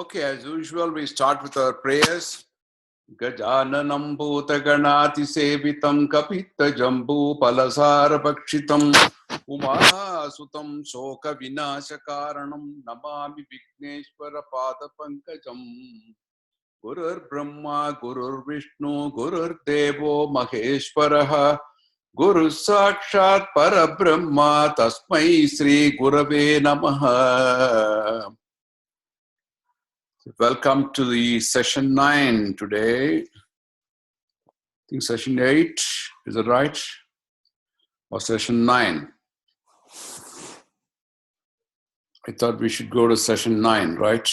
Okay, as usual, we start with our prayers. Gajananam bhutaganati sevitam kapita jambu palasara bhakshitam umahasutam soka vinashakaranam namami Vigneshwara pada pankajam. Gurur Brahma, Gurur Vishnu, Gurur Devo Maheshwaraha, Guru Sakshat Parabrahma, Tasmai Sri Gurave Namaha. Welcome to the session 9 today. I think session 8, is it right? Or session 9? I thought we should go to session 9, right?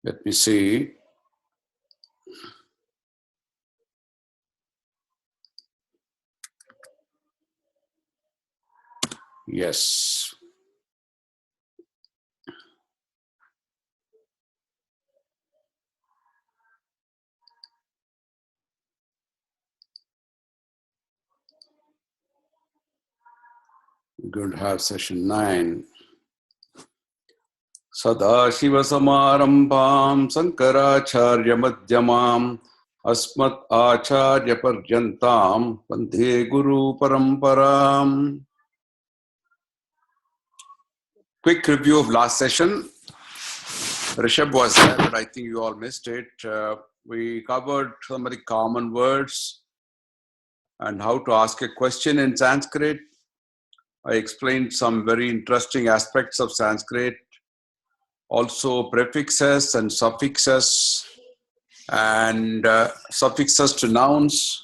Let me see. Yes. We're going to have session 9. Sadashiva Samarambham Sankaracharya Madhyamam Asmat Acharya Paryantam Vande Guru Paramparam. Quick review of last session. Rishabh was there, but I think you all missed it. We covered some of the common words and how to ask a question in Sanskrit. I explained some very interesting aspects of Sanskrit. Also prefixes and suffixes and suffixes to nouns,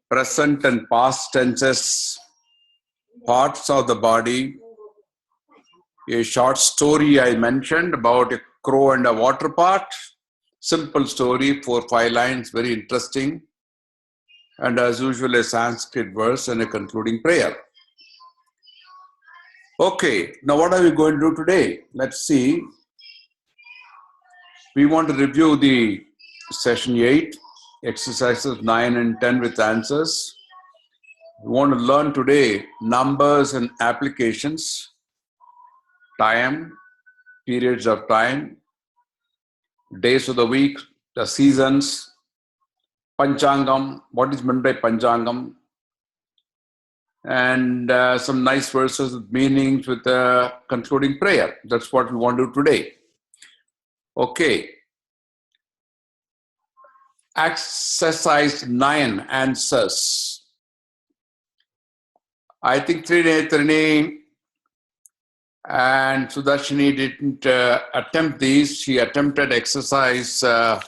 present and past tenses, parts of the body. A short story I mentioned about a crow and a water pot. Simple story, 4-5 lines, very interesting. And as usual, a Sanskrit verse and a concluding prayer. Okay, now what are we going to do today? Let's see. We want to review the session 8, exercises 9 and 10 with answers. We want to learn today numbers and applications, time, periods of time, days of the week, the seasons, Panchangam, what is meant by Panchangam, and some nice verses with meanings with a concluding prayer. That's what we want to do today. Okay. Exercise 9, answers. I think Trinetrini and Sudarshini didn't attempt these. She attempted exercise 5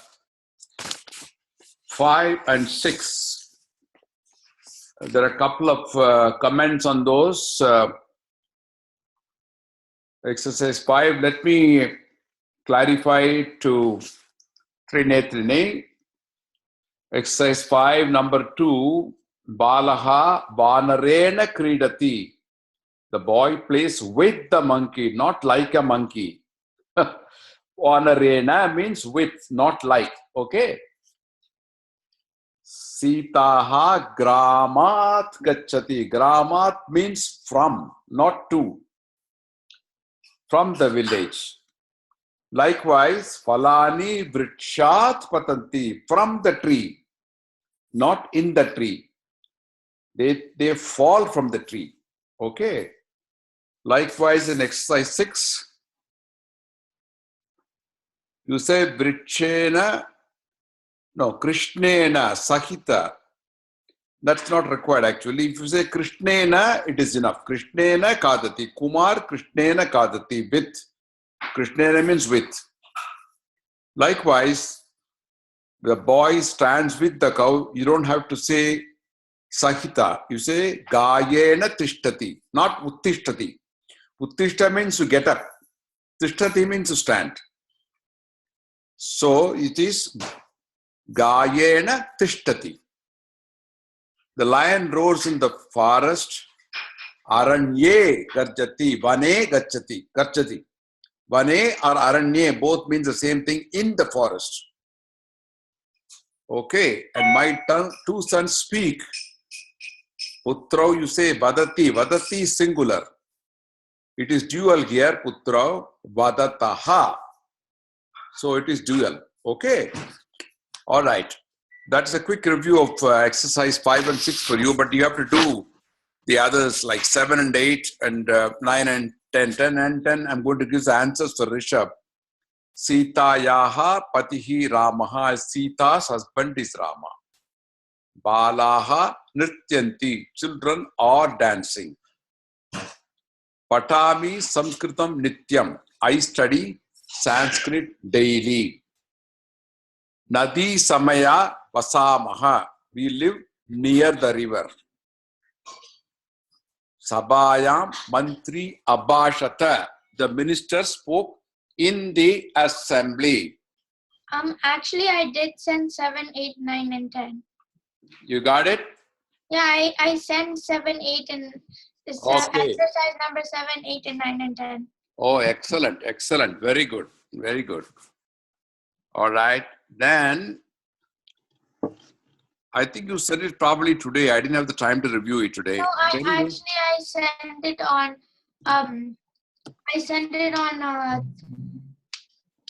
and 6. There are a couple of comments on those. Exercise 5, let me clarify to Trinetrini. Exercise 5, number 2, Balaha Vanarena Kridati. The boy plays with the monkey, not like a monkey. Vanarena means with, not like. Okay. Sitaha Gramat Gachati. Gramat means from, not to. From the village. Likewise, Falani Vrikshat Patanti. From the tree, not in the tree. They fall from the tree. Okay. Likewise, in exercise 6, you say Vrikshena, no, Krishnena, Sahita. That's not required actually. If you say Krishnena, it is enough. Krishnena Kadati. Kumar Krishnena Kadati. With. Krishnena means with. Likewise, the boy stands with the cow. You don't have to say Sahita. You say Gayena Tishtati, not Uttishtati. Uttishta means to get up. Tishtati means to stand. So it is Gayena Tishtati. The lion roars in the forest. Aranye Garjati, Vane Garchati. Vane or Aranye both means the same thing, in the forest. Okay, and my two sons speak. Putrau, you say Vadati. Vadati is singular. It is dual here, putra vadataha. So it is dual. Okay. All right. That's a quick review of exercise 5 and 6 for you, but you have to do the others like 7 and 8 and 9 and 10. 10 and 10, I'm going to give the answers for Rishabh. Sita yaha patihi Ramaha. Sita's husband is Rama. Balaha nrityanti. Children are dancing. Patami Sanskritam Nityam. I study Sanskrit daily. Nadi Samaya Vasamaha. We live near the river. Sabhayam Mantri Abhashata. The minister spoke in the assembly. Actually, I did send 7, 8, 9, and 10. You got it? Yeah, I sent 7, 8, and exercise number 7, 8, and 9, and 10. Oh, excellent, excellent. Very good, very good. All right. Then, I think you said it probably today. I didn't have the time to review it today. No, I sent it on,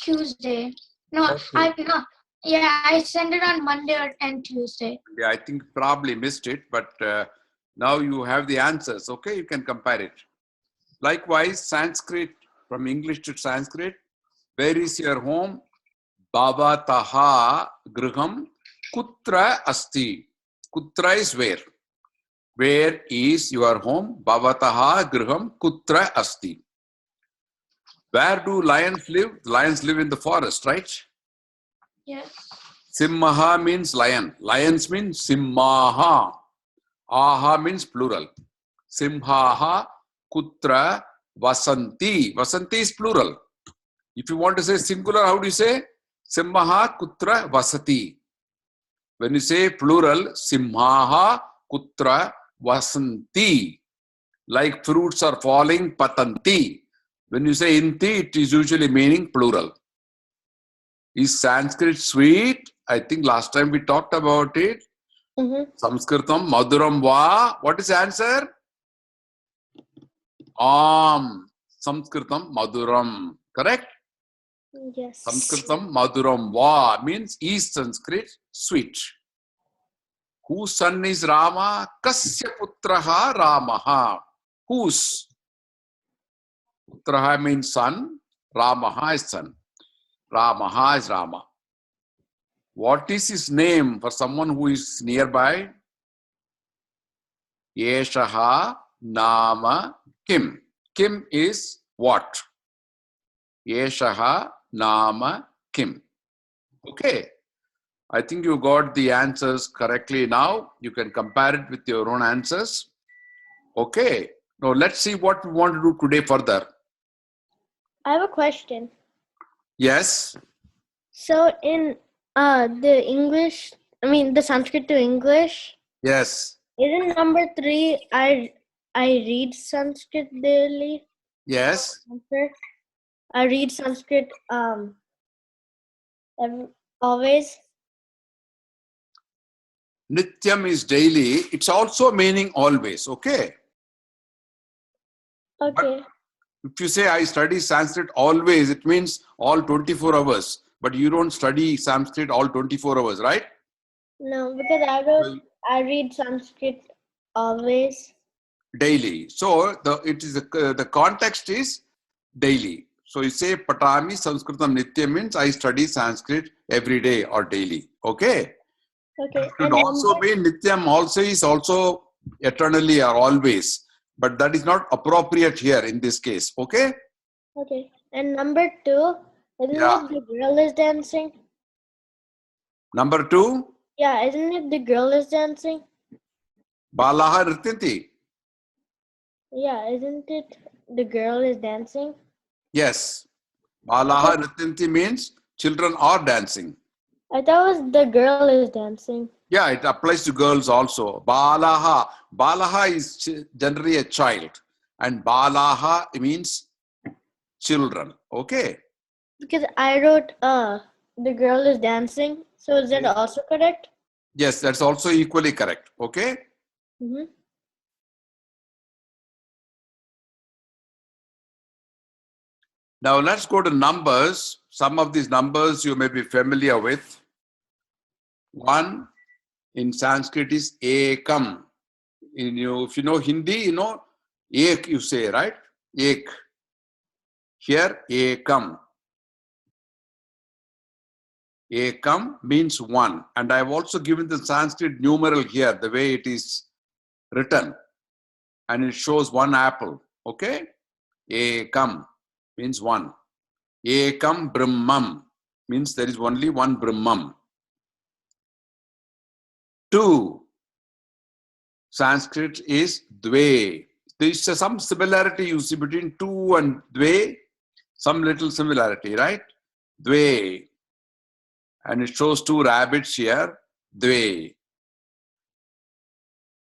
Tuesday. No, Okay. I sent it on Monday and Tuesday. Yeah, I think probably missed it, but now you have the answers. Okay, you can compare it. Likewise, Sanskrit, from English to Sanskrit. Where is your home? Bhavataha griham kutra asti. Kutra is where. Where is your home? Bhavataha griham kutra asti. Where do lions live? Lions live in the forest, right? Yes. Simmaha means lion. Lions means simmaha. Aha means plural. Simhaha kutra vasanti. Vasanti is plural. If you want to say singular, how do you say? Simhaha kutra vasati. When you say plural, simhaha kutra vasanti. Like fruits are falling, patanti. When you say inti, it is usually meaning plural. Is Sanskrit sweet? I think last time we talked about it. Sanskritam Maduram Va. What is the answer? Sanskritam Maduram. Correct? Yes. Sanskritam Maduram Va means is Sanskrit sweet. Whose son is Rama? Kasya putraha Ramaha. Whose? Putraha means son. Ramaha is son. Ramaha is Rama. What is his name for someone who is nearby? Yeshaha Nama Kim. Kim is what? Yeshaha Nama Kim. Okay. I think you got the answers correctly now. You can compare it with your own answers. Okay. Now let's see what we want to do today further. I have a question. Yes. So in the Sanskrit to English, Yes. isn't number 3, I read Sanskrit daily? Yes. I read Sanskrit always. Nityam is daily. It's also meaning always. Okay. Okay. But if you say I study Sanskrit always, it means all 24 hours. But you don't study Sanskrit all 24 hours, right? No, because I read Sanskrit always. Daily. So the context is daily. So you say Patami Sanskritam Nitya means I study Sanskrit every day or daily. Okay. Okay. It could also be Nityam also is also eternally or always. But that is not appropriate here in this case. Okay. Okay. And number 2, isn't it the girl is dancing? Number 2. Yeah, isn't it the girl is dancing? Balaha Nrityanti. Yeah, isn't it the girl is dancing? Yes. Balaha Nrityanti means children are dancing. I thought it was the girl is dancing. Yeah, it applies to girls also. Balaha. Balaha is generally a child. And Balaha means children. Okay. Because I wrote the girl is dancing. So is that also correct? Yes, that's also equally correct. Okay. Mm-hmm. Now let's go to numbers. Some of these numbers you may be familiar with. One in Sanskrit is ekam. If you know Hindi, you know ek you say, right? Ek. Here ekam. Ekam means one. And I have also given the Sanskrit numeral here, the way it is written. And it shows one apple. Okay? Ekam means one. Ekam Brahmam means there is only one Brahmam. Two, Sanskrit is Dve. There is some similarity you see between two and Dve. Some little similarity, right? Dve. And it shows two rabbits here. Dve.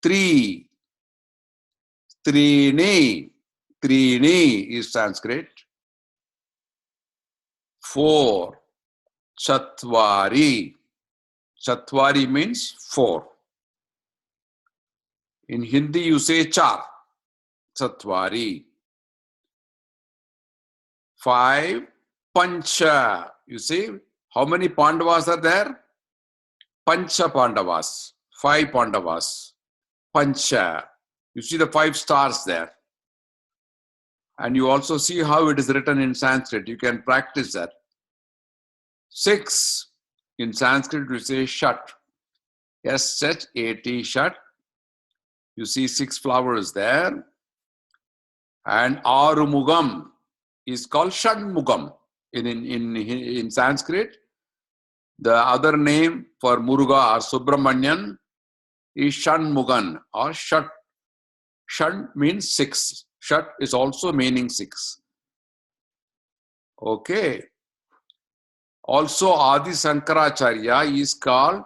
Three. Trini. Trini is Sanskrit. Four. Chatvari. Chatvari means four. In Hindi, you say char. Chatvari. Five. Pancha. You see, how many Pandavas are there? Pancha Pandavas. Five Pandavas. Pancha. You see the 5 stars there. And you also see how it is written in Sanskrit. You can practice that. 6. In Sanskrit, we say shat. S-H-A-T, shat. You see 6 flowers there. And Arumugam is called Shanmugam in Sanskrit. The other name for Muruga or Subramanian is Shanmugan or Shat. Shan means 6. Shat is also meaning 6. Okay. Also, Adi Sankaracharya is called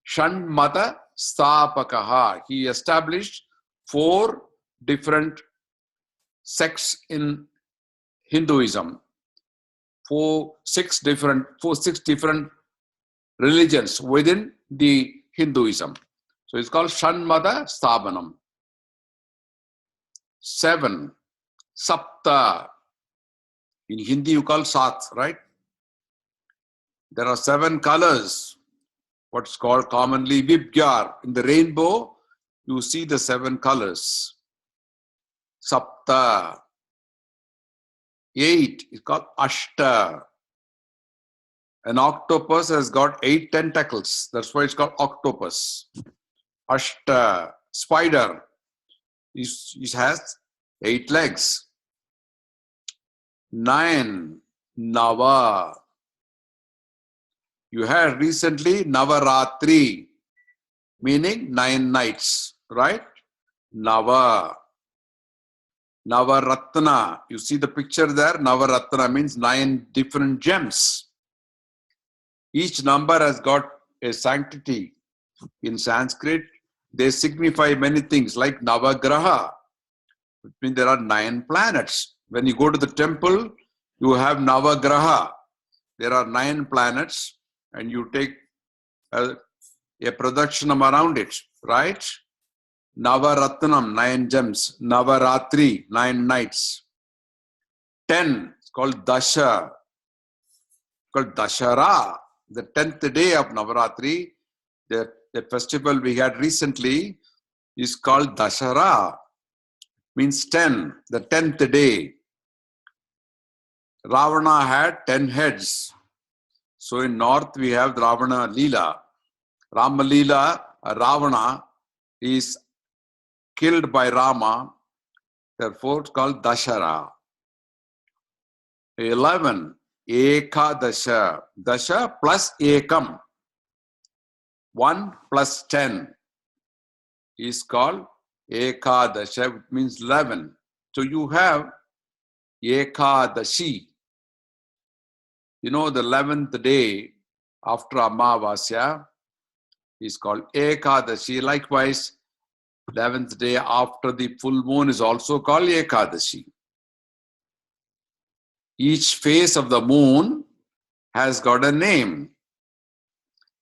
Shanmata Stapakaha. He established 4 different sects in Hinduism. 6 different religions within the Hinduism. So it's called Shanmata Sthapanam. 7. Sapta. In Hindi you call Sat, right? There are 7 colors. What's called commonly Vibgyar. In the rainbow, you see the 7 colors. Sapta. 8 is called Ashta. An octopus has got 8 tentacles. That's why it's called octopus. Ashta. Spider. It has 8 legs. 9. Nava. You had recently Navaratri, meaning 9 nights, right? Nava. Navaratna. You see the picture there? Navaratna means 9 different gems. Each number has got a sanctity. In Sanskrit, they signify many things like Navagraha. It means there are 9 planets. When you go to the temple, you have Navagraha. There are 9 planets and you take a pradakshanam around it, right? Navaratnam, 9 gems. Navaratri, 9 nights. 10, it's called Dasha. It's called Dashara. The 10th day of Navaratri, the festival we had recently is called Dashara. Means 10, the 10th day. Ravana had 10 heads. So in north we have the Ravana Leela. Rama Leela, Ravana is killed by Rama. Therefore it's called Dashara. 11, Ekadasha. Dasha plus Ekam. 1 plus 10 is called Ekadasha, which means 11. So you have Ekadashi. You know, the 11th day after Amavasya is called Ekadashi. Likewise, 11th day after the full moon is also called Ekadashi. Each phase of the moon has got a name.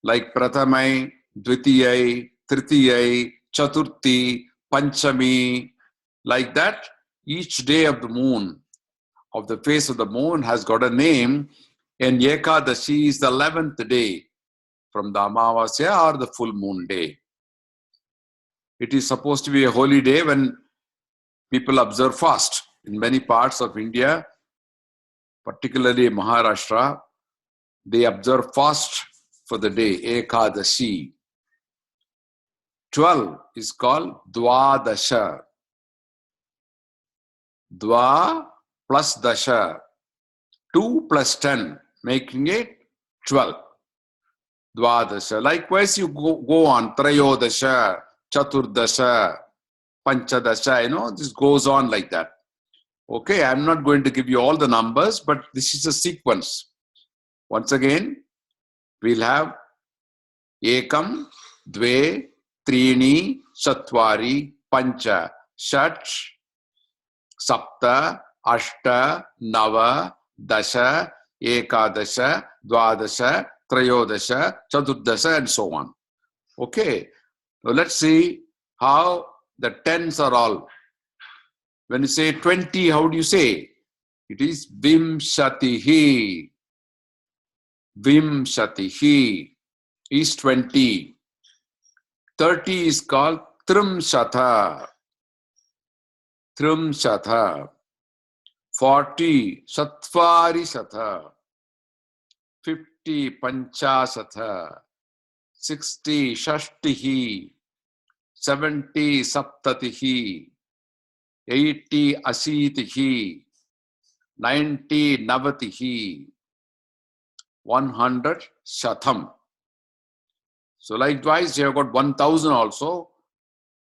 Like Prathamai, Dvitiyai, Tritiyai, Chaturthi, Panchami. Like that, each day of the moon of the face of the moon has got a name, and Ekadashi is the 11th day from the Amavasya or the full moon day. It is supposed to be a holy day when people observe fast. In many parts of India, particularly Maharashtra, they observe fast for the day, Ekadashi. 12 is called Dwadasha. Dwa plus Dasha. 2 plus 10, making it 12. Dwadasha. Likewise, you go on. Trayodasha, Chaturdasha, Panchadasha, this goes on like that. Okay, I'm not going to give you all the numbers, but this is a sequence. Once again, we'll have Ekam, Dve, Trini, Satvari, Pancha, Shat, Sapta, Ashta, Nava, Dasha, Ekadasha, Dwadasha, Trayodasha, Chaturdasha, and so on. Okay, so let's see how the tens are all. When you say 20, how do you say? It is Vimshatihi. Vimshatihi is 20. 30 is called Trimshatha. Trimshatha. 40, Satvari Shatha. 50, Panchasatha. 60, Shashtihi. 70, Saptatihi. 80, Asitihi. 90, Navatihi. 100, Shatham. So likewise, you have got 1000 also,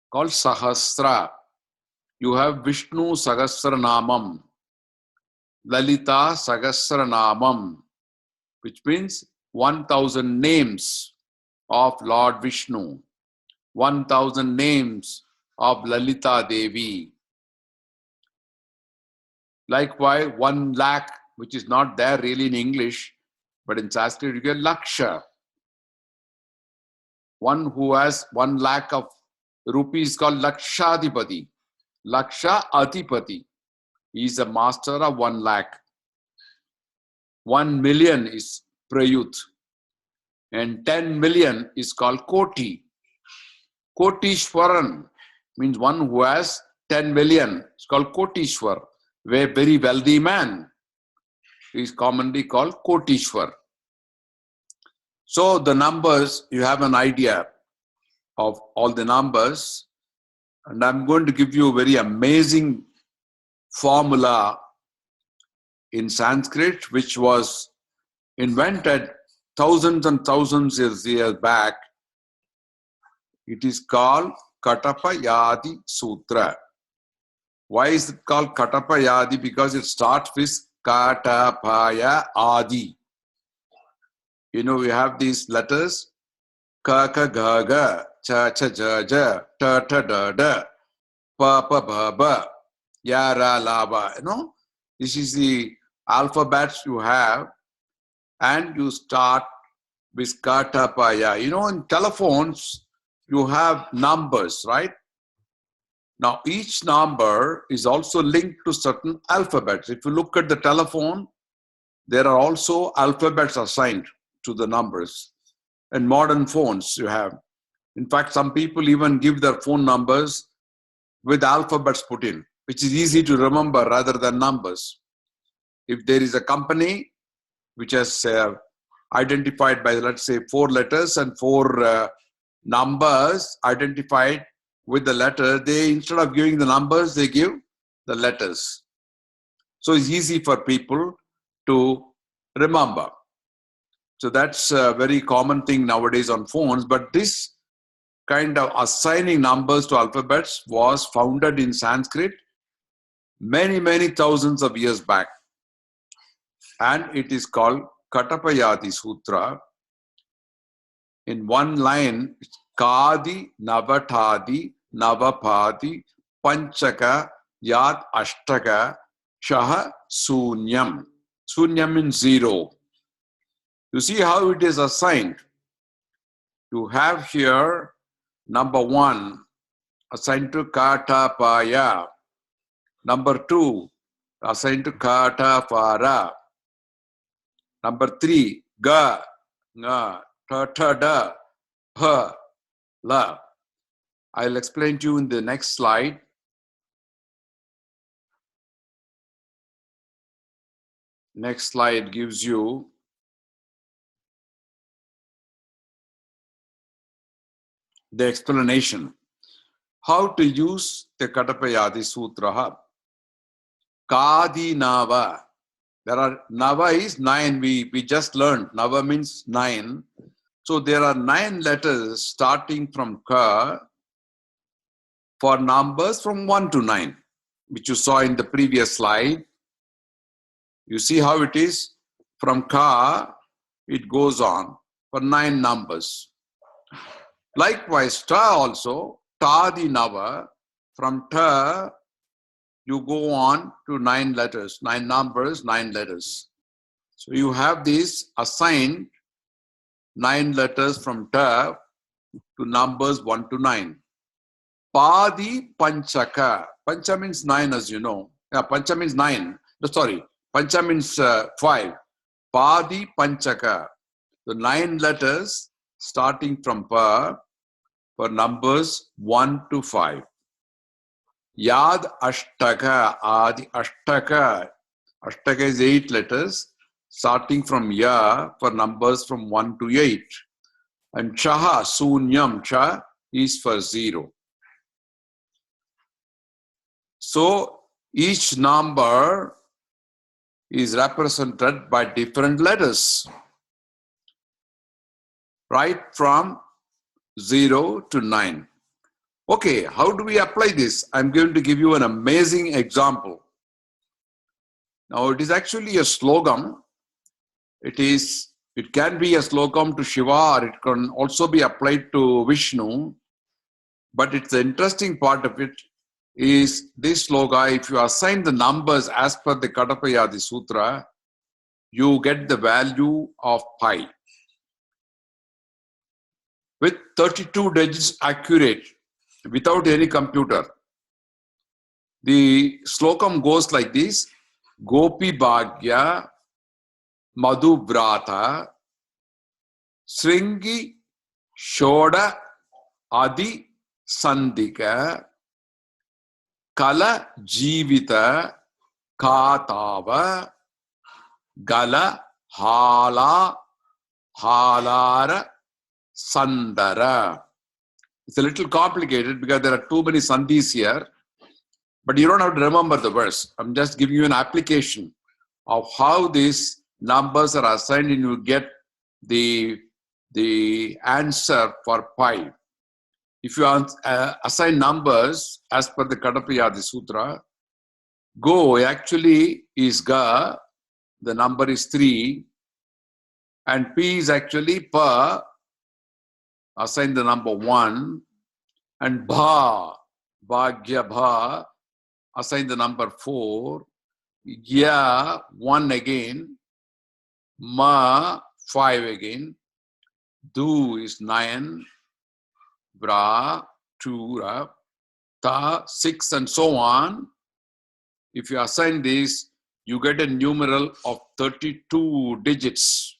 called Sahasra. You have Vishnu Sahasranamam, Lalita Sahasranamam, which means 1000 names of Lord Vishnu, 1000 names of Lalita Devi. Likewise, 1 lakh, which is not there really in English, but in Sanskrit you get Laksha. One who has 1 lakh of rupees is called Lakshadipati. Laksha Adipati. He is a master of 1 lakh. 1 million is Prayut. And 10 million is called Koti. Kotishwaran means one who has 10 million. It's called Kotishwar. A very wealthy man is commonly called Kotishwar. So the numbers, you have an idea of all the numbers. And I'm going to give you a very amazing formula in Sanskrit, which was invented thousands and thousands of years back. It is called Katapayadi Sutra. Why is it called Katapayadi? Because it starts with Katapaya Adi. We have these letters Ka Ka Ga Ga, Cha Cha Ja Ja, Ta Ta Da Da, Pa Pa Ba Ba, Ya Ra La Ba. This is the alphabets you have, and you start with Katapaya. In telephones, you have numbers, right? Now, each number is also linked to certain alphabets. If you look at the telephone, there are also alphabets assigned to the numbers. And modern phones you have. In fact, some people even give their phone numbers with alphabets put in, which is easy to remember rather than numbers. If there is a company which has identified by, let's say, 4 letters and 4 numbers identified with the letter, they, instead of giving the numbers, they give the letters. So it's easy for people to remember. So that's a very common thing nowadays on phones. But this kind of assigning numbers to alphabets was founded in Sanskrit many, many thousands of years back. And it is called Katapayadi Sutra. In one line, it's Kadi, Navatadi, Navapadi, Panchaka, Yad Ashtaka, Shaha, Sunyam. Sunyam means 0. You see how it is assigned. You have here number 1 assigned to Katapaya. Number 2 assigned to Katapara. Number 3, Ga, Nga, Ta, Ta, Da, Ha, La. I'll explain to you in the next slide. Next slide gives you the explanation. How to use the Katapayadi Sutra. Kadi Nava. There are, Nava is 9. We just learned. Nava means 9. So there are 9 letters starting from Ka for numbers from 1 to 9, which you saw in the previous slide. You see how it is? From Ka, it goes on for 9 numbers. Likewise, Ta also, Tadi Nava, from Ta, you go on to 9 letters, 9 numbers, 9 letters. So you have these assigned 9 letters from Ta to numbers 1 to 9. Padi Panchaka. Pancha means 9, as you know. Yeah, Pancha means 9. Sorry, Pancha means 5. Padi Panchaka. The 9 letters starting from Pa for numbers 1 to 5. Yad Ashtaka. Adi Ashtaka. Ashtaka is 8 letters starting from Ya for numbers from 1 to 8. And Chaha, Sunyam, Cha is for 0. So each number is represented by different letters, right from 0 to 9. Okay, how do we apply this? I'm going to give you an amazing example. Now it is actually a slogam. It can be a slogam to Shiva, or it can also be applied to Vishnu. But it's the interesting part of it is this sloga. If you assign the numbers as per the Katapayadi Sutra, you get the value of pi. With 32 digits accurate, without any computer. The slokam goes like this. Gopi Bhagya Madhu Brata Sringi Shoda Adi Sandika Kala Jivita Katava Gala Hala Halara Sandara. It's a little complicated because there are too many sandhis here, but you don't have to remember the verse. I'm just giving you an application of how these numbers are assigned and you get the answer for pi. If you assign numbers as per the Katapayadi Sutra, Go actually is Ga, the number is 3, and P is actually Pa, assign the number 1, and Bha, Bhagya Bha, assign the number 4, Ya, 1 again, Ma, 5 again, Du is 9, Bra, 2, Ra, Ta, 6, and so on. If you assign this, you get a numeral of 32 digits,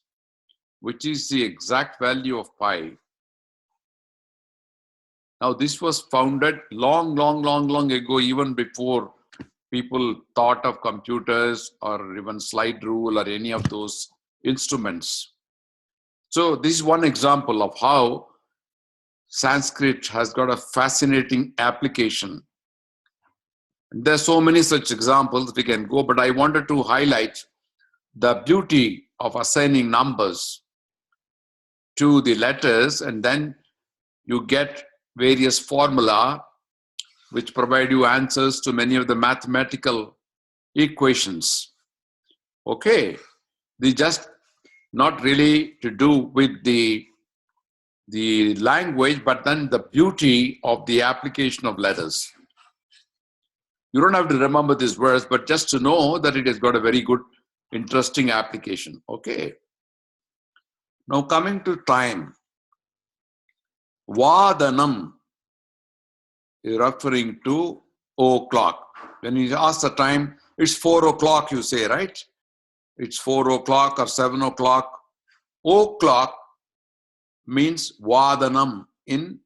which is the exact value of pi. Now, this was founded long ago, even before people thought of computers or even slide rule or any of those instruments. So this is one example of how Sanskrit has got a fascinating application. There are so many such examples we can go, but I wanted to highlight the beauty of assigning numbers to the letters, and then you get various formula which provide you answers to many of the mathematical equations. Okay, they just not really to do with the language, but then the beauty of the application of letters. You don't have to remember this verse, but just to know that it has got a very good, interesting application. Okay. Now coming to time. Vadanam is referring to o'clock. When you ask the time, It's 4 o'clock, you say, right? It's 4 o'clock or 7 o'clock. O'clock means vadanam in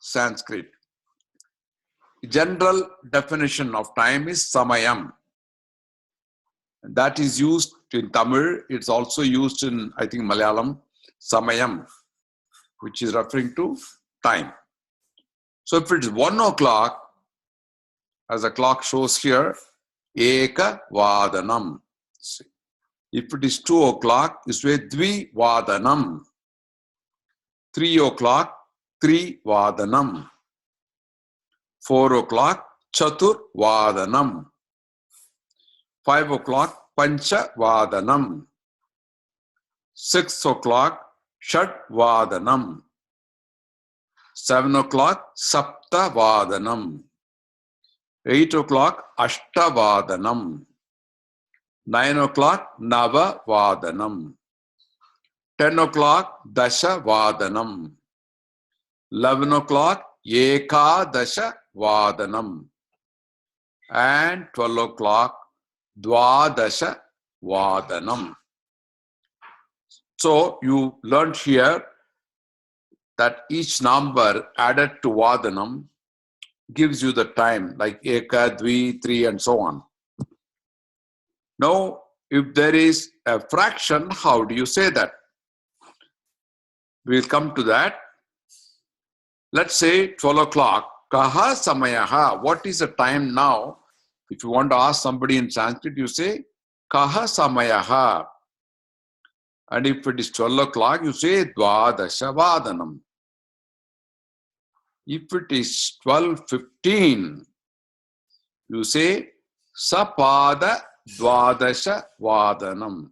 Sanskrit. General definition of time is samayam. That is used in Tamil. It's also used in, I think, Malayalam, samayam, which is referring to time. So if it's 1 o'clock, as the clock shows here, eka vadanam. If it is 2 o'clock, you say dvi vadanam. 3 o'clock, tri vadanam. 4 o'clock, chatur vadanam. 5 o'clock, pancha vadanam. 6 o'clock, shat vadanam. 7 o'clock, sapta vadanam. 8 o'clock, ashta vadanam. 9 o'clock, nava vadanam. 10 o'clock, dasha vadanam. 11 o'clock, ekadasha vadanam. And 12 o'clock, dwadasha vadanam. So you learned here that each number added to vadanam gives you the time, like eka, dvi, three, and so on. Now, if there is a fraction, how do you say that? We'll come to that. Let's say 12 o'clock. Kaha samayaha. What is the time now? If you want to ask somebody in Sanskrit, you say Kaha samayaha. And if it is 12 o'clock, you say dvadasha vadanam. If it is 12:15, you say sapada dvadasha vadanam.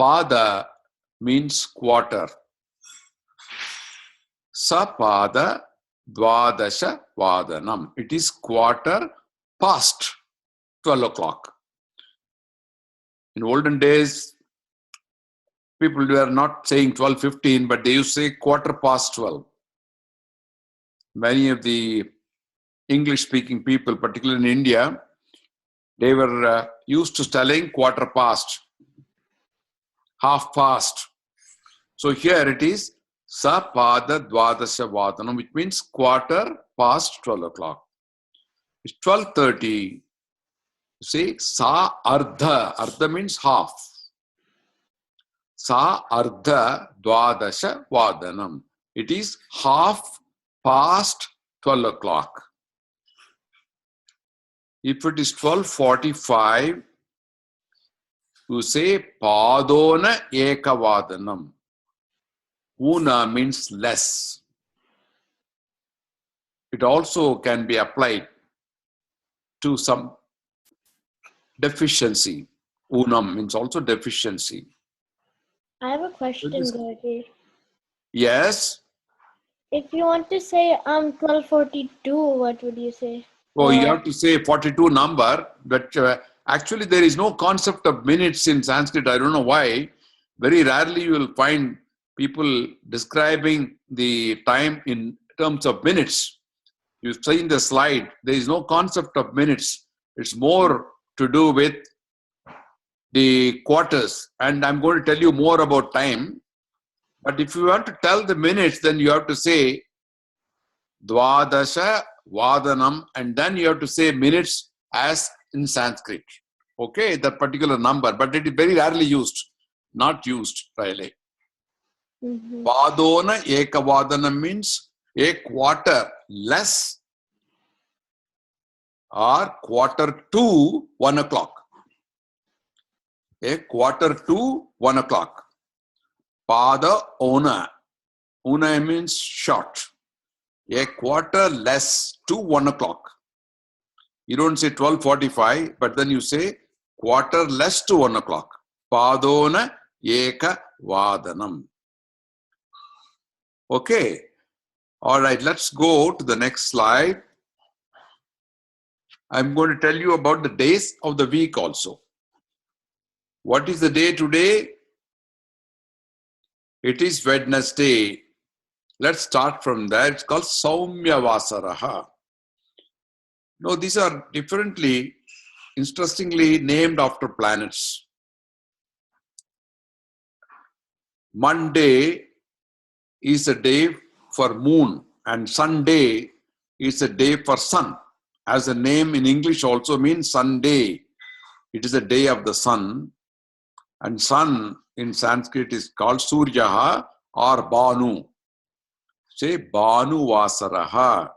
Pada means quarter. Sapada dvadasha vadanam. It is quarter past 12 o'clock. In olden days, people were not saying 12:15, but they used to say quarter past 12. Many of the English-speaking people, particularly in India, they were used to telling quarter past, half past. So here it is sapada dvadasha vadanam, which means quarter past 12 o'clock. It's 12:30. Say sa ardha. Ardha means half. Sa ardha dvadasha vadanam. It is half past 12 o'clock. If it is 12:45, you say padona ekavadanam. Una means less. It also can be applied to some deficiency. Unam means also deficiency. I have a question, Gauri. Yes. If you want to say 12:42, what would you say? Oh, you have to say 42 number, but actually there is no concept of minutes in Sanskrit. I don't know why. Very rarely you will find people describing the time in terms of minutes. You see in the slide, there is no concept of minutes. It's more to do with the quarters. And I'm going to tell you more about time. But if you want to tell the minutes, then you have to say dvadasha vadanam, and then you have to say minutes as in Sanskrit. Okay, that particular number, but it is very rarely used, not used really. Vadona ekavadanam means a quarter less or quarter to 1 o'clock. A quarter to 1 o'clock. Pada ona. Una means short. A quarter less to 1 o'clock. You don't say 12:45, but then you say quarter less to 1 o'clock. Padona eka vadanam. Okay. All right, let's go to the next slide. I'm going to tell you about the days of the week also. What is the day today? It is Wednesday. Let's start from there. It's called Saumya Vasaraha. No, these are differently interestingly named after planets. Monday is a day for moon and Sunday is a day for sun. As the name in English also means Sunday. It is a day of the sun. And sun in Sanskrit is called Suryaha or Banu. Say Banu Vasaraha.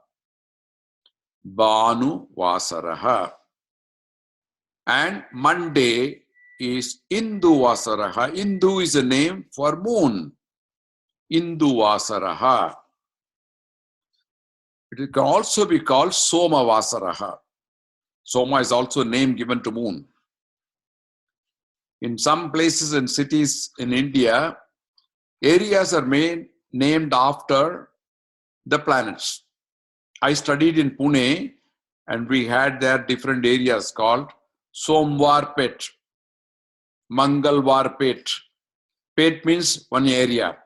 Banu Vasaraha. And Monday is Indu Vasaraha. Indu is a name for moon. Indu Vasaraha. It can also be called Soma Vasaraha. Soma is also a name given to moon. In some places and cities in India, areas are named after the planets. I studied in Pune and we had there different areas called Somwarpet, Mangalwarpet. Pet means one area.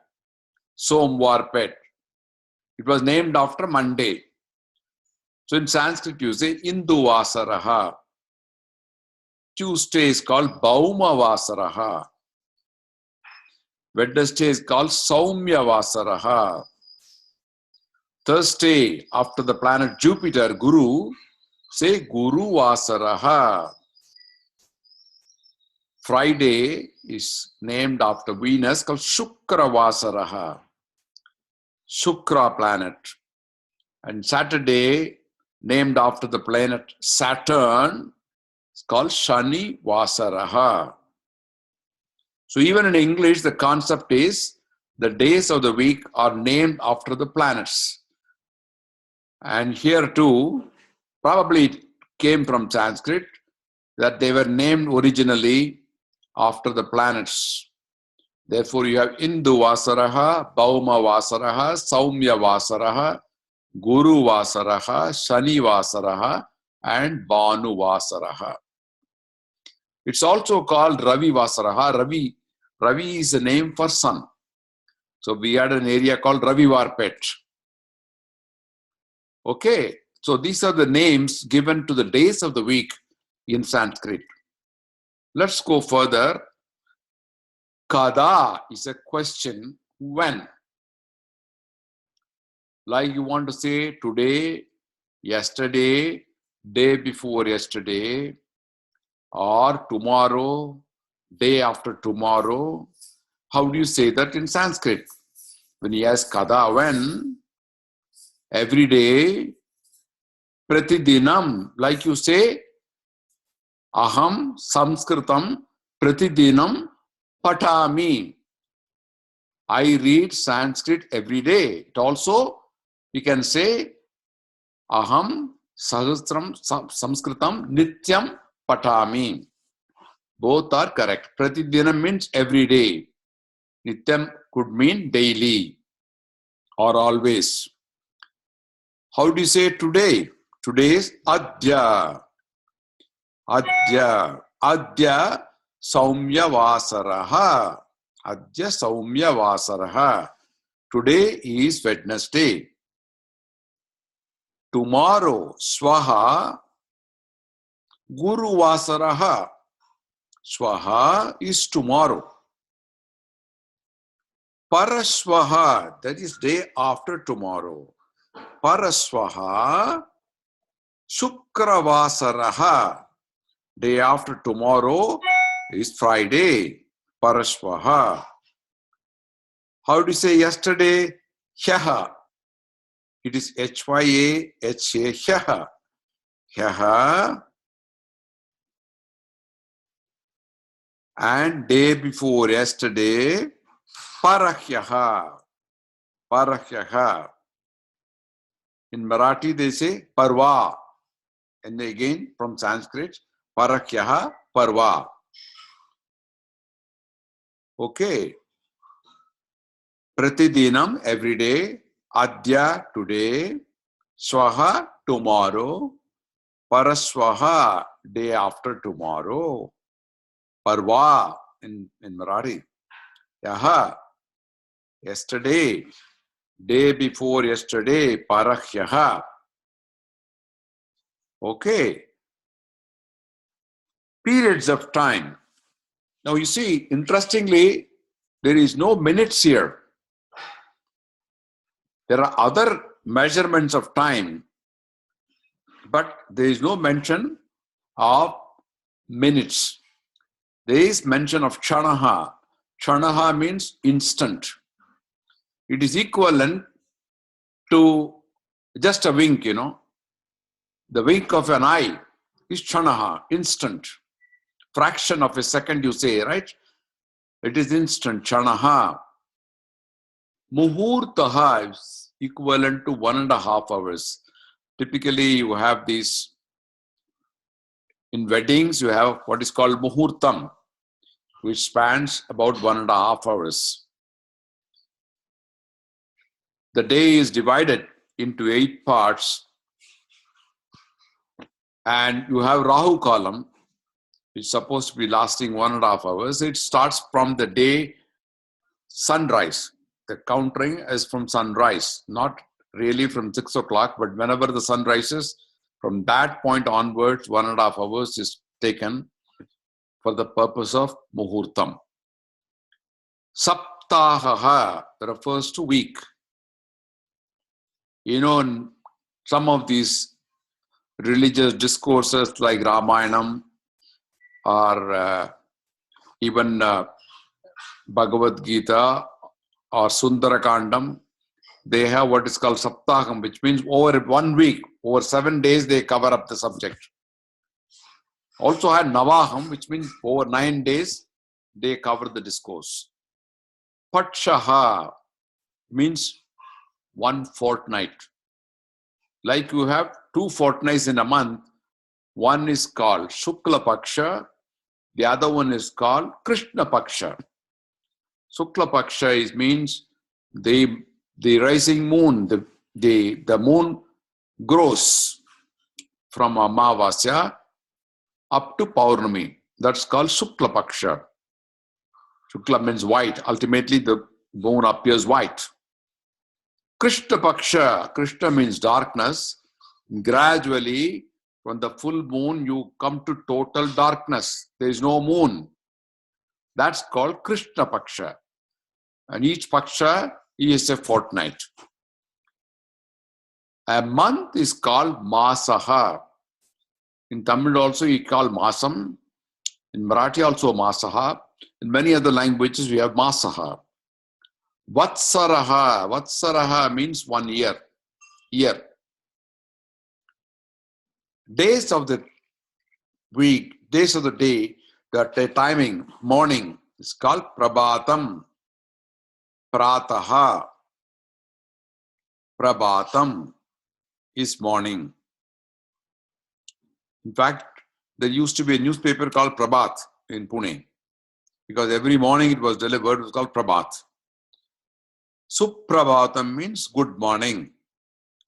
Somwarpet. It was named after Monday. So in Sanskrit you say Indu Vasaraha. Tuesday is called Bauma Vasaraha. Wednesday is called Saumya Vasaraha. Thursday, after the planet Jupiter, Guru, say Guru Vasaraha. Friday is named after Venus, called Shukra Vasaraha. Shukra planet. And Saturday, named after the planet Saturn, it's called Shani Vasaraha. So even in English, the concept is the days of the week are named after the planets. And here too, probably it came from Sanskrit, that they were named originally after the planets. Therefore, you have Indu Vasaraha, Bauma Vasaraha, Saumya Vasaraha, Guru Vasaraha, Shani Vasaraha, and Banu Vasaraha. It's also called Ravi Vasaraha. Ravi is a name for sun. So we had an area called Ravivarpet. Okay, so these are the names given to the days of the week in Sanskrit. Let's go further. Kada is a question, when? Like you want to say today, yesterday, day before yesterday, or tomorrow, day after tomorrow. How do you say that in Sanskrit? When you ask kada, when? Every day, pratidinam, like you say, aham samskritam pratidinam patami. I read Sanskrit every day. It also, you can say, aham sahasram samskritam nityam patami. Both are correct. Pratidinam means every day. Nityam could mean daily or always. How do you say today? Today is adya. Adya. Adya saumya vasaraha. Adya saumya vasaraha. Today is Wednesday. Tomorrow, swaha, guru vasaraha. Swaha is tomorrow. Paraswaha, that is day after tomorrow. Paraswaha, Shukravasaraha. Day after tomorrow is Friday. Paraswaha. How do you say yesterday? Hyaha. It is H-Y-A-H-A, Hyaha. Hyaha. And day before yesterday, Parahyaha. Parahyaha. In Marathi, they say Parva. And again, from Sanskrit, Parakyaha, Parva. Okay. Pratidinam, every day. Adya, today. Swaha, tomorrow. Paraswaha, day after tomorrow. Parva, in Marathi. Yaha, yesterday. Day before yesterday, Parahyaha. Okay. periods of time. Now you see, interestingly, there is no minutes here. There are other measurements of time, but there is no mention of minutes. There is mention of chanaha. Chanaha means instant. It is equivalent to just a wink, you know. The wink of an eye is chanaha, instant. Fraction of a second, you say, right? It is instant, chanaha. Muhurtaha is equivalent to 1.5 hours. Typically, you have these, in weddings, you have what is called muhurtam, which spans about 1.5 hours. The day is divided into 8 parts, and you have Rahu column, which is supposed to be lasting 1.5 hours. It starts from the day sunrise. The countering is from sunrise, not really from 6 o'clock, but whenever the sun rises, from that point onwards, 1.5 hours is taken for the purpose of muhurtam. Saptahaha refers to week. You know, in some of these religious discourses like Ramayanam or even Bhagavad Gita or Sundarakandam, they have what is called Saptaham, which means over 1 week, over 7 days, they cover up the subject. Also had Navaham, which means over 9 days, they cover the discourse. Patshaha means 1 fortnight. Like you have 2 fortnights in a month, one is called Shukla Paksha, the other one is called Krishna Paksha. Shukla Paksha means the rising moon, the moon grows from Amavasya up to Paurnami. That's called Shukla Paksha. Shukla means white. Ultimately, the moon appears white. Krishna Paksha, Krishna means darkness. Gradually, from the full moon, you come to total darkness. There is no moon. That's called Krishna Paksha. And each Paksha is a fortnight. A month is called Masaha. In Tamil also you call Masam. In Marathi also Masaha. In many other languages we have Masaha. Vatsaraha. Vatsaraha means 1 year. Year. Days of the week, days of the day, the timing, morning, is called Prabhatam. Prataha. Prabhatam is morning. In fact, there used to be a newspaper called Prabhat in Pune, because every morning it was delivered. It was called Prabhat. Suprabhatam means good morning.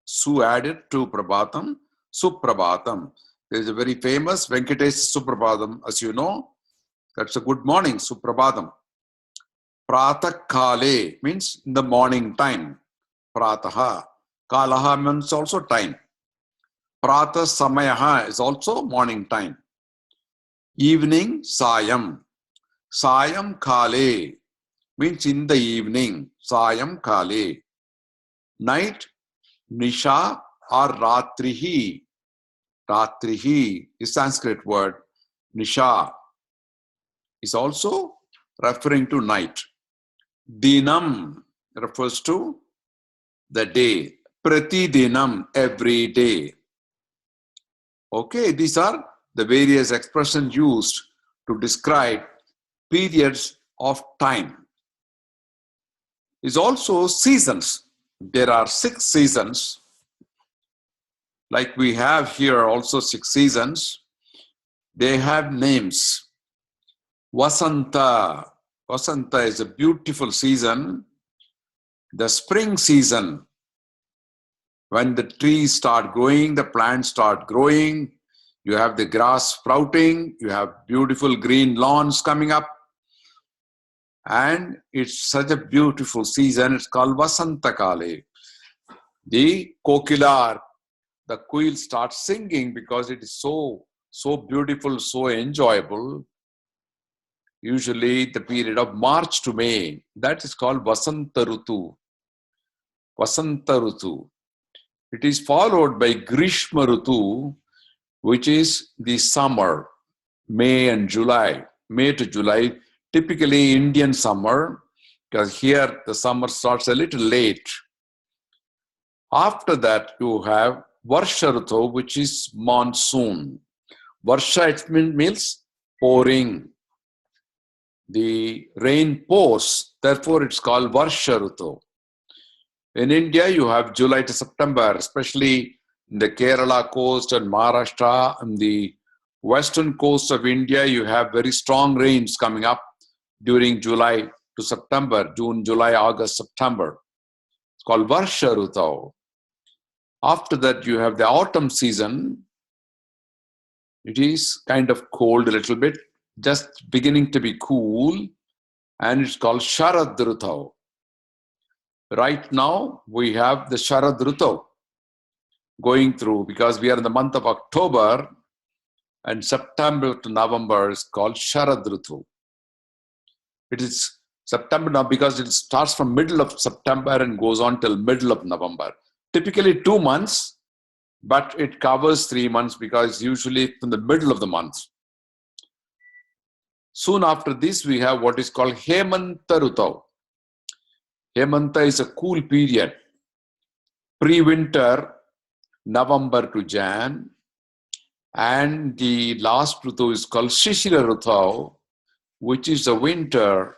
Su added to Prabhatam, Suprabhatam. There is a very famous Venkatesh Suprabhatam, as you know. That's a good morning, Suprabhatam. Pratah Kale means in the morning time. Prataha. Kalaha means also time. Pratah Samayaha is also morning time. Evening, Sayam. Sayam Kale means in the evening. Sayam Kale. Night, Nisha or Ratrihi. Ratrihi is Sanskrit word. Nisha is also referring to night. Dinam refers to the day. Pratidinam, every day. Okay, these are the various expressions used to describe periods of time. It's also seasons. There are 6 seasons. Like we have here also 6 seasons. They have names. Vasanta. Vasanta is a beautiful season. The spring season, when the trees start growing, the plants start growing, you have the grass sprouting, you have beautiful green lawns coming up. And it's such a beautiful season. It's called Vasanta Kale. The kokilar, the quail starts singing because it is so so beautiful, so enjoyable. Usually the period of March to May, that is called Vasanta Rutu. Vasanta Rutu. It is followed by Grishma Rutu, which is the summer, May and July. May to July, typically Indian summer, because here the summer starts a little late. After that, you have Varsha Rutu, which is monsoon. Varsha, it means pouring. The rain pours, therefore it's called Varsha Rutu. In India, you have July to September, especially in the Kerala coast and Maharashtra and the western coast of India, you have very strong rains coming up during July to September, June, July, August, September. It's called Varsha Rutu. After that, you have the autumn season. It is kind of cold a little bit, just beginning to be cool, and it's called Sharad Rutu. Right now, we have the Sharad Rutu going through because we are in the month of October, and September to November is called Sharad Rutu. It is September now because it starts from middle of September and goes on till middle of November. Typically 2 months, but it covers 3 months because it's usually from the middle of the month. Soon after this, we have what is called Hemanta Rutu. Hemanta is a cool period. Pre-winter, November to Jan. And the last Rutu is called Shishira Rutu, which is the winter,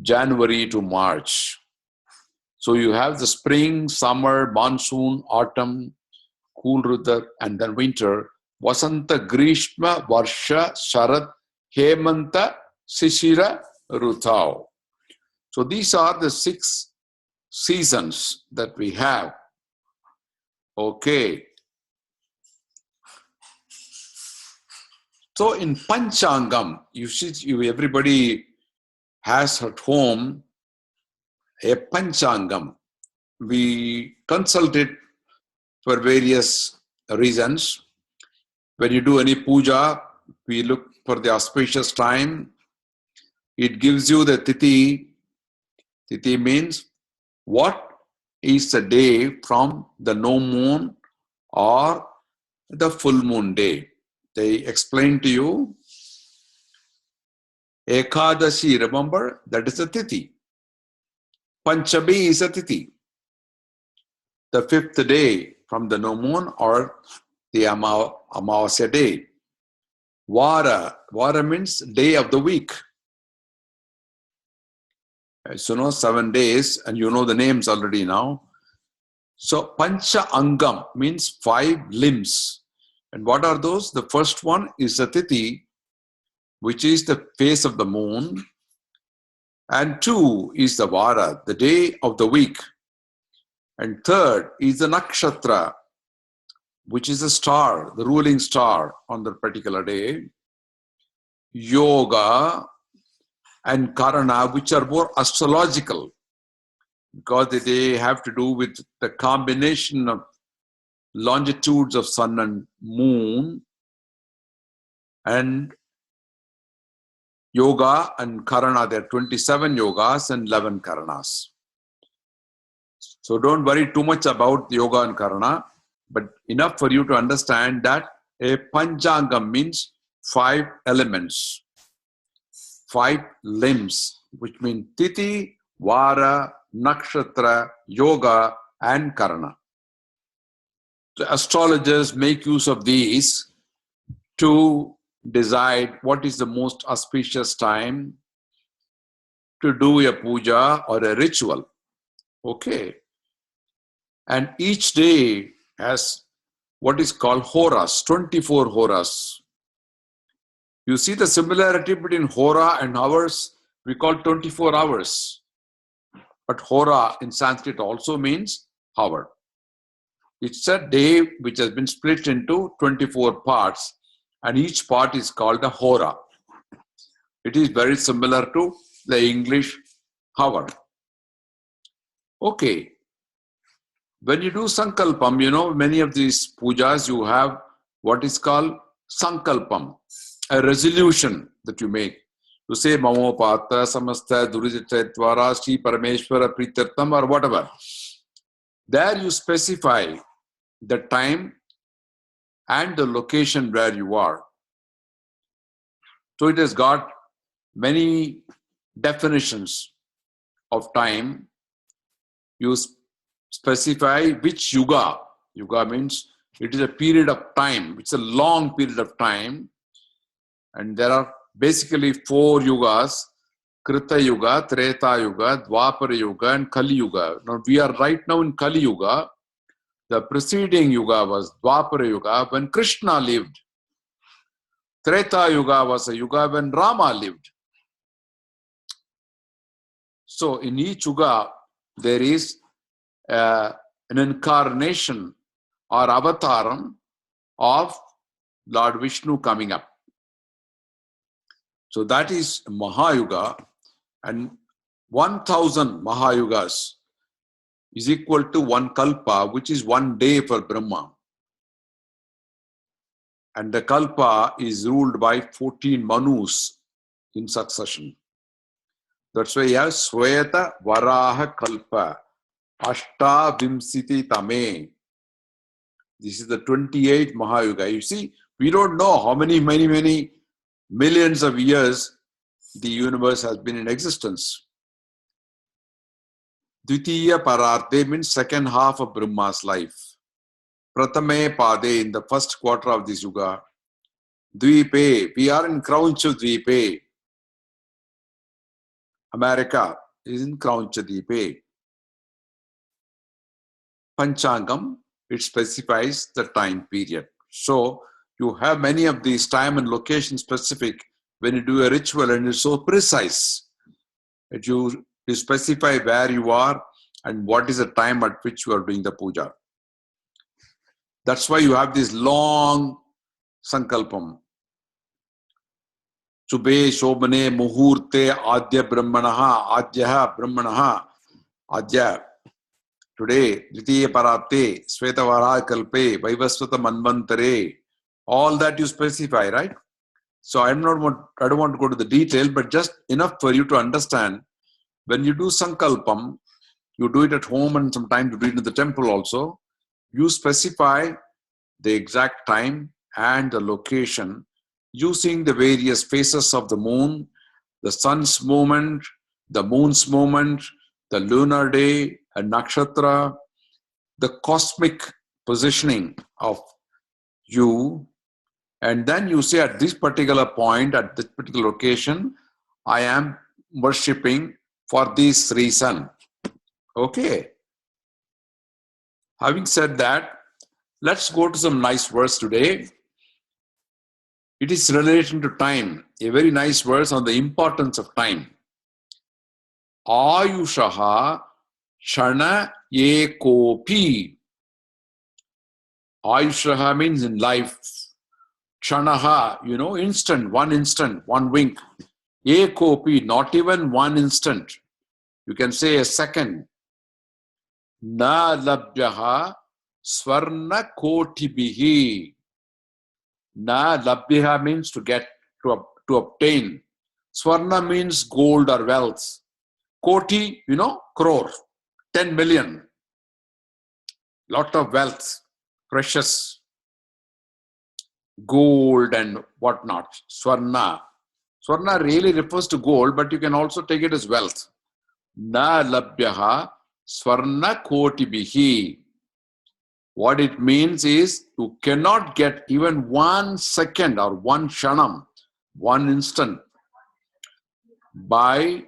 January to March. So you have the spring, summer, monsoon, autumn, cool Rutu, and then winter. Vasanta, Grishma, Varsha, Sharad, Hemanta, Shishira, Rutu. So these are the 6 seasons that we have. Okay. So in Panchangam, everybody has at home a Panchangam. We consult it for various reasons. When you do any puja, we look for the auspicious time. It gives you the tithi. Tithi means what is the day from the no moon or the full moon day. They explain to you. Ekadashi, remember, that is a tithi. Panchami is a tithi. The 5th day from the no moon or the Amavasya day. Vara means day of the week. So, 7 days, and you know the names already now. So, Panchangam means 5 limbs. And what are those? The first one is the tithi, which is the face of the moon. And 2 is the Vara, the day of the week. And 3rd is the Nakshatra, which is the star, the ruling star on the particular day. Yoga and Karana, which are more astrological, because they have to do with the combination of longitudes of sun and moon. And Yoga and Karana, there are 27 yogas and 11 Karanas. So don't worry too much about Yoga and Karana, but enough for you to understand that a Panchangam means 5 elements, 5 limbs, which mean Tithi, Vara, Nakshatra, Yoga, and Karana. The astrologers make use of these to decide what is the most auspicious time to do a puja or a ritual. Okay. And each day has what is called horas, 24 horas. You see the similarity between hora and hours, we call 24 hours. But hora in Sanskrit also means hour. It's a day which has been split into 24 parts, and each part is called a hora. It is very similar to the English hour. Okay. When you do Sankalpam, many of these pujas, you have what is called sankalpam, a resolution that you make. To say Mamopata, Samasta, Durijattvara, Sri Parameshwara, Pritartham, or whatever. There you specify the time and the location where you are. So it has got many definitions of time. You specify which yuga. Yuga means it is a period of time. It's a long period of time. And there are basically 4 yugas: Krita Yuga, Treta Yuga, Dwapara Yuga, and Kali Yuga. Now we are right now in Kali Yuga. The preceding Yuga was Dwapara Yuga when Krishna lived. Treta Yuga was a Yuga when Rama lived. So in each Yuga, there is an incarnation or avataram of Lord Vishnu coming up. So that is Mahayuga, and 1000 Mahayugas is equal to 1 kalpa, which is 1 day for Brahma. And the kalpa is ruled by 14 manus in succession. That's why you have Sweta Varaha Kalpa, Ashta Vimsiti Tame. This is the 28th Mahayuga. You see, we don't know how many millions of years the universe has been in existence. Dvitiya Pararte means second half of Brahma's life. Pratame Pade, in the first quarter of this Yuga. Dvipe, we are in Krauncha Dvipe. America is in Krauncha Dvipe. Panchangam, it specifies the time period. So you have many of these time and location specific when you do a ritual, and it's so precise that you specify where you are and what is the time at which you are doing the puja. That's why you have this long sankalpam. Subhe Shobhane Muhurte Adya Brahmanaha Adyaha Brahmanaha Adya. Today, Dvitiya Parate, Svetavara Kalpe, Vaivasvata Manvantare. All that you specify, right? So I don't want to go to the detail, but just enough for you to understand. When you do sankalpam, you do it at home and sometimes you do it in the temple also. You specify the exact time and the location using the various phases of the moon, the sun's movement, the moon's movement, the lunar day, a nakshatra, the cosmic positioning of you. And then you say at this particular point, at this particular location, I am worshipping for this reason. Okay. Having said that, let's go to some nice verse today. It is relating to time. A very nice verse on the importance of time. Ayushaha Shana Yekopi. Ayushaha means in life. Shanaha, instant, one wink. Ekopi, not even 1 instant. You can say a second. Na labhyaha swarna kotibihi. Na labhyaha means to get, to obtain. Swarna means gold or wealth. Koti, crore. 10 million. Lot of wealth. Precious. Gold and whatnot. Swarna. Swarna really refers to gold, but you can also take it as wealth. Na labhyaha swarna kotibihi. What it means is you cannot get even 1 second or 1 shanam, 1 instant, by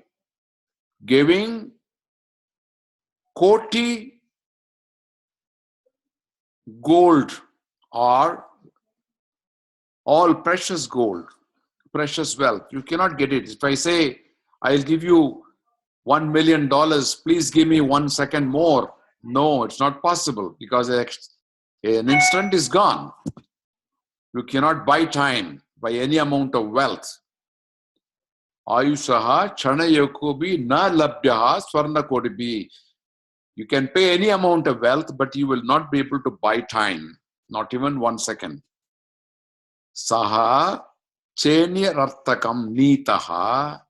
giving koti gold or all precious gold, precious wealth. You cannot get it. If I say, I'll give you $1 million, please give me 1 second more. No, it's not possible because an instant is gone. You cannot buy time by any amount of wealth. Ayushaha chana yakobi na labhyaha swarna kodibi. You can pay any amount of wealth, but you will not be able to buy time, not even 1 second. Saha Chenyarartakam Nitaha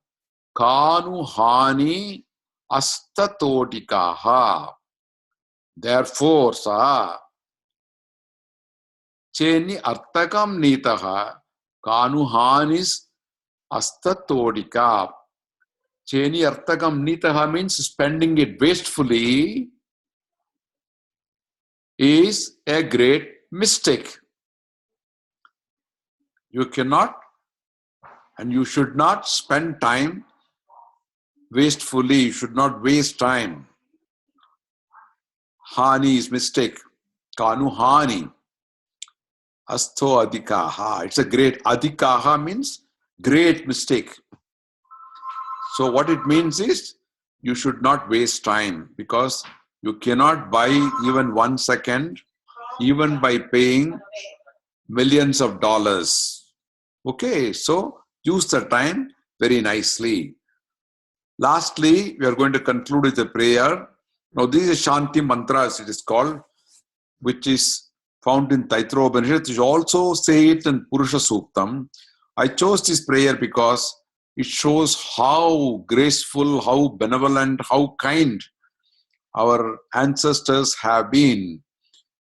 Kanu Hani Astatodikaha. Therefore, Saha Chenyarartakam Nitaha Kanu Hanis Astatodika. Chenyarartakam Nitaha means spending it wastefully is a great mistake. You cannot and you should not spend time wastefully. You should not waste time. Hani is mistake. Kanu hani. Asto adikaha. It's a great. Adikaha means great mistake. So what it means is you should not waste time because you cannot buy even 1 second, even by paying millions of dollars. Okay, so use the time very nicely. Lastly, we are going to conclude with a prayer. Now, these are Shanti mantras, it is called, which is found in Taitra Upanishad. You also say it in Purusha Suktam. I chose this prayer because it shows how graceful, how benevolent, how kind our ancestors have been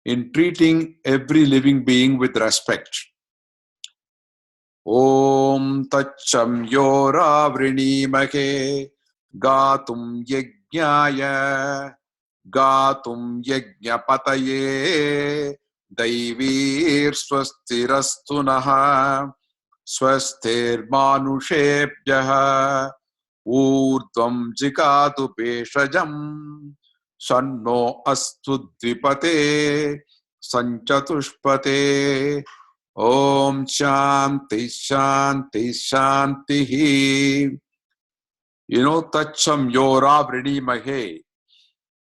in treating every living being with respect. Om Tacham Yora Vrinimake Gatum Yajnaya Gatum Yajnapataye Daivir Swastirastunaha Swastir Manushebhyaha Urdvam Jikatu Peshajam Sanno Astu Dvipate Sanchatushpate Om Shanti Shanti Shanti. You know, Tacham Yora Vridi Mahe.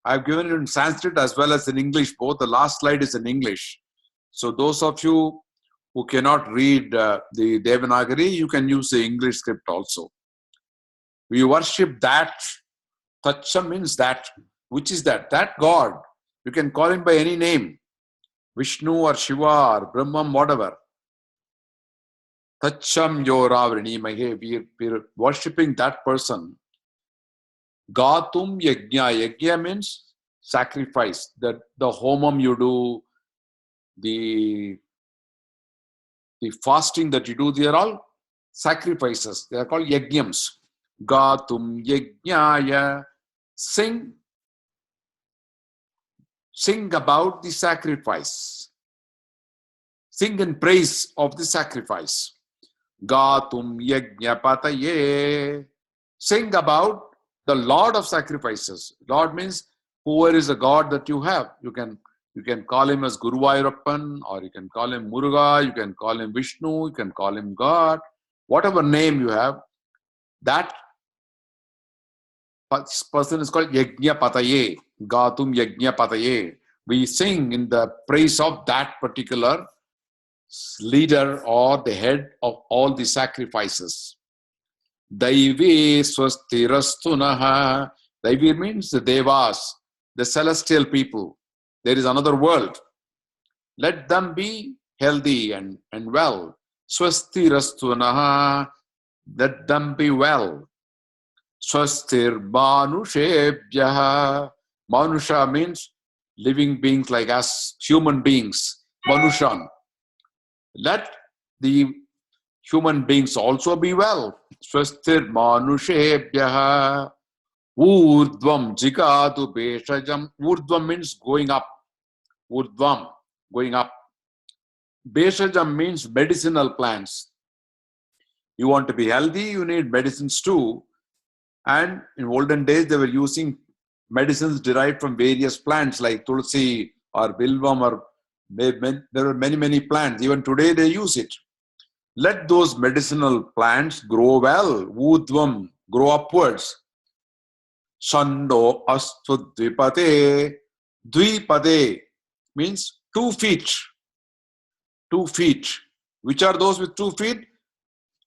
I've given it in Sanskrit as well as in English. Both the last slide is in English. So those of you who cannot read the Devanagari, you can use the English script also. We worship that. Tacham means that. Which is that? That God. You can call him by any name. Vishnu or Shiva or Brahman, whatever. Tacham Yora Vridi Mahe. We're worshipping that person. Gatum Yajna. Yajna means sacrifice. The homam you do, the fasting that you do, they are all sacrifices. They are called yajnams. Gatum Yajnaya. Sing about the sacrifice. Sing in praise of the sacrifice. Gatum Yajnapataye. Sing about the Lord of sacrifices. Lord means whoever is a God that you have. You can call him as Guru Vairappan, or you can call him Muruga, you can call him Vishnu, you can call him God. Whatever name you have, that person is called Yajna Pataye. Gatum Yajna Pataye. We sing in the praise of that particular leader or the head of all the sacrifices. Daivi swastirastunaha. Daivi means the devas, the celestial people. There is another world. Let them be healthy and well. Swastirastunaha. Let them be well. Swastir manushebhyaha. Manusha means living beings like us, human beings. Manushan. Let the human beings also be well. Swastir manushebhyaha. Urdvam jikadu beshajam. Urdvam means going up. Urdvam, going up. Beshajam means medicinal plants. You want to be healthy, you need medicines too. And in olden days, they were using medicines derived from various plants like tulsi or bilvam, or there are many plants. Even today, they use it. Let those medicinal plants grow well. Urdvam, grow upwards. Sando astu dvipate. Dvipate means 2 feet. 2 feet. Which are those with 2 feet?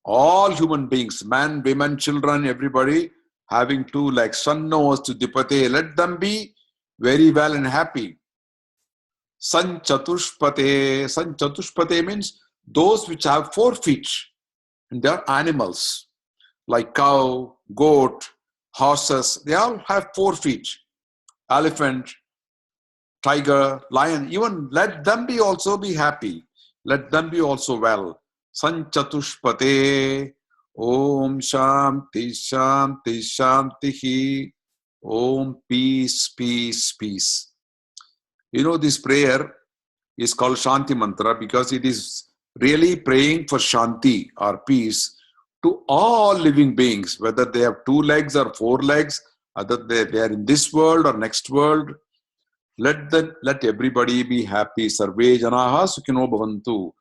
All human beings, man, women, children, everybody having 2 legs. Sanno astu dvipate. Let them be very well and happy. Sanchatushpate. Sanchatushpate means those which have 4 feet, and they are animals like cow, goat, horses, they all have 4 feet. Elephant, tiger, lion, even let them be also be happy. Let them be also well. Sanchatushpate, Om Shanti Shanti Shantihi, Om Peace, Peace, Peace. You know, this prayer is called Shanti Mantra because it is really praying for Shanti or peace to all living beings, whether they have 2 legs or 4 legs, whether they are in this world or next world. Let everybody be happy. Sarve janaha sukhino bhavantu.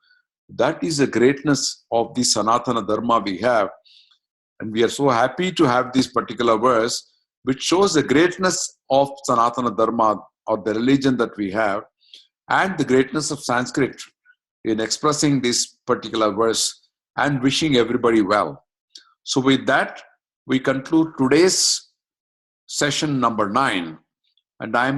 That is the greatness of the Sanatana Dharma we have. And we are so happy to have this particular verse, which shows the greatness of Sanatana Dharma or the religion that we have, and the greatness of Sanskrit in expressing this particular verse and wishing everybody well. So with that, we conclude today's session number 9. And I am